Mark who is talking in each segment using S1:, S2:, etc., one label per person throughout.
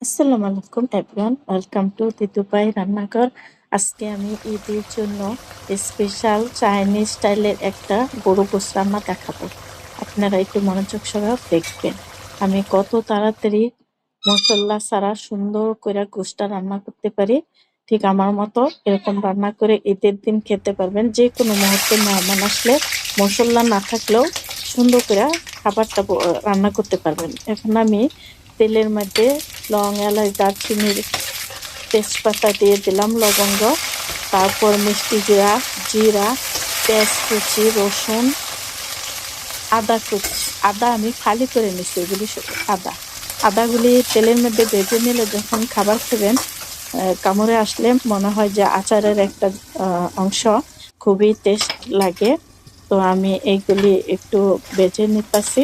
S1: আসসালামু আলাইকুম everyone, welcome to দিতুপাই রান্নাঘর। আজকে আমি ঈদের জন্য স্পেশাল চাইনিজ স্টাইলের একটা গরু গোশ রান্না দেখাবো। আপনারা একটু মনোযোগ সহ দেখবেন। আমি কত তাড়াতাড়ি মশলা ছাড়া সুন্দর করে গোশটা রান্না করতে পারি, ঠিক আমার মতো এরকম রান্না করে ঈদের দিন খেতে পারবেন। যে কোনো মুহূর্তে মেহমান আসলে মশলা না থাকলেও সুন্দর করে খাবারটা রান্না করতে পারবেন। এখন আমি তেলের মধ্যে লং, এলাচ, দারচিনির তেজপাতা দিয়ে দিলাম, লবঙ্গ, তারপর মিষ্টি জিরা, জিরা, পেঁয়াজ কুচি, রসুন, আদা কুচি। আদা আমি ফালি করে নিচ্ছি, এগুলি আদাগুলি তেলের মধ্যে ভেজে নিলে যখন খাবার খাবেন কামড়ে আসলে মনে হয় যে আচারের একটা অংশ, খুবই টেস্ট লাগে। তো আমি এইগুলি একটু ভেজে নিতেছি।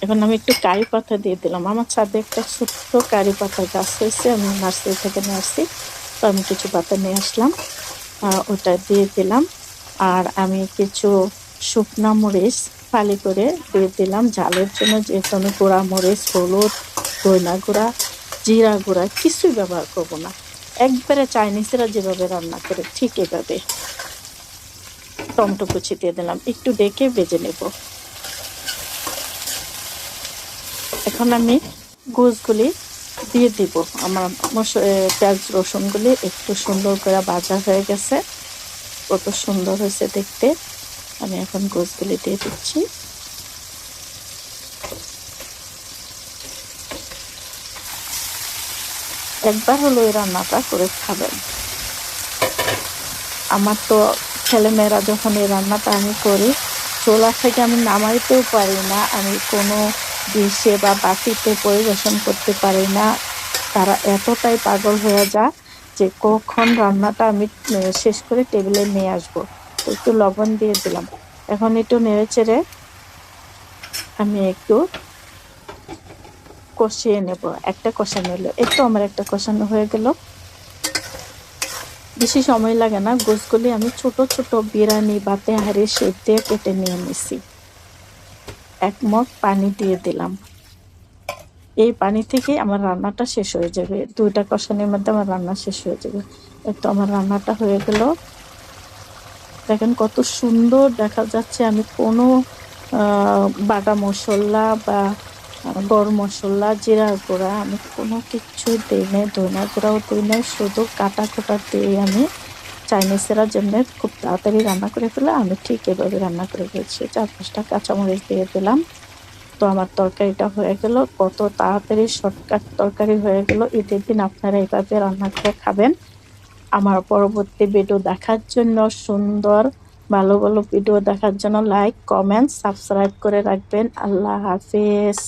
S1: এখন আমি একটু কারি পাতা দিয়ে দিলাম। আমার ছাদে একটা ছোট্ট কারি পাতা গাছ হয়েছে, আমি নার্সারি থেকে নিয়ে আসছি। তো আমি কিছু পাতা নিয়ে আসলাম, ওটা দিয়ে দিলাম। আর আমি কিছু শুকনা মরিচ ফালি করে দিয়ে দিলাম ঝালের জন্য, যেহেতু আমি গুঁড়া মরিচ, হলুদ, ধনিয়া গুঁড়া, জিরা গুঁড়া কিছুই ব্যবহার করব না। একবারে চাইনিজরা যেভাবে রান্না করে ঠিক এভাবে। টমেটো কুচি দিয়ে দিলাম, একটু ডেকে ভেজে নেব। এখন আমি গোশগুলি দিয়ে দিব। আমার পেঁয়াজ রসুনগুলি একটু সুন্দর করে ভাজা হয়ে গেছে, কত সুন্দর হয়েছে দেখতে। আমি এখন গোশগুলি দিয়ে দিচ্ছি। একবার হলো এই রান্নাটা করে খাবেন। আমার তো ছেলেমেয়েরা যখন এই রান্নাটা আমি করি, চুলা থেকে আমি নামাইতেও পারি না, আমি কোনো ডিশে বা বাটিতে পরিবেশন করতে পারি না। তারা এতটাই পাগল হয়ে যায় যে কখন রান্নাটা আমি শেষ করে টেবিলে নিয়ে আসবো। একটু লবণ দিয়ে দিলাম। এখন একটু নেড়ে চেড়ে আমি একটু কষিয়ে নেব। একটা কষানো হলো, একটু আমার একটা কষানো হয়ে গেল। বেশি সময় লাগে না। গোশগুলি আমি ছোট ছোট বিরিয়ানি বা তেহারির শেপ দিয়ে কেটে নিয়ে নিছি। এক মগ পানি দিয়ে দিলাম। এই পানি থেকে আমার রান্নাটা শেষ হয়ে যাবে, 2টা কষানির মধ্যে আমার রান্না শেষ হয়ে যাবে। তো আমার রান্নাটা হয়ে গেল। দেখেন কত সুন্দর দেখা যাচ্ছে। আমি কোনো বাটা মশলা বা গরম মশলা, জিরা গুঁড়া আমি কোনো কিছুই দিই নাই, ধনিয়া গুঁড়াও দিই নাই। শুধু কাটা কোটা দিয়ে আমি চাইনিজরা যেমনি খুব তাড়াতাড়ি রান্না করে ফেলে, আমি ঠিক এভাবে রান্না করে ফেলছি। 4-5টা কাঁচামরিচ দিয়ে দিলাম। তো আমার তরকারিটা হয়ে গেল। কত তাড়াতাড়ি শর্টকাট তরকারি হয়ে গেল। ঈদের দিন আপনারা এইভাবে রান্না করে খাবেন। আমার পরবর্তী ভিডিও দেখার জন্য, সুন্দর ভালো ভালো ভিডিও দেখার জন্য লাইক, কমেন্ট, সাবস্ক্রাইব করে রাখবেন। আল্লাহ হাফেজ।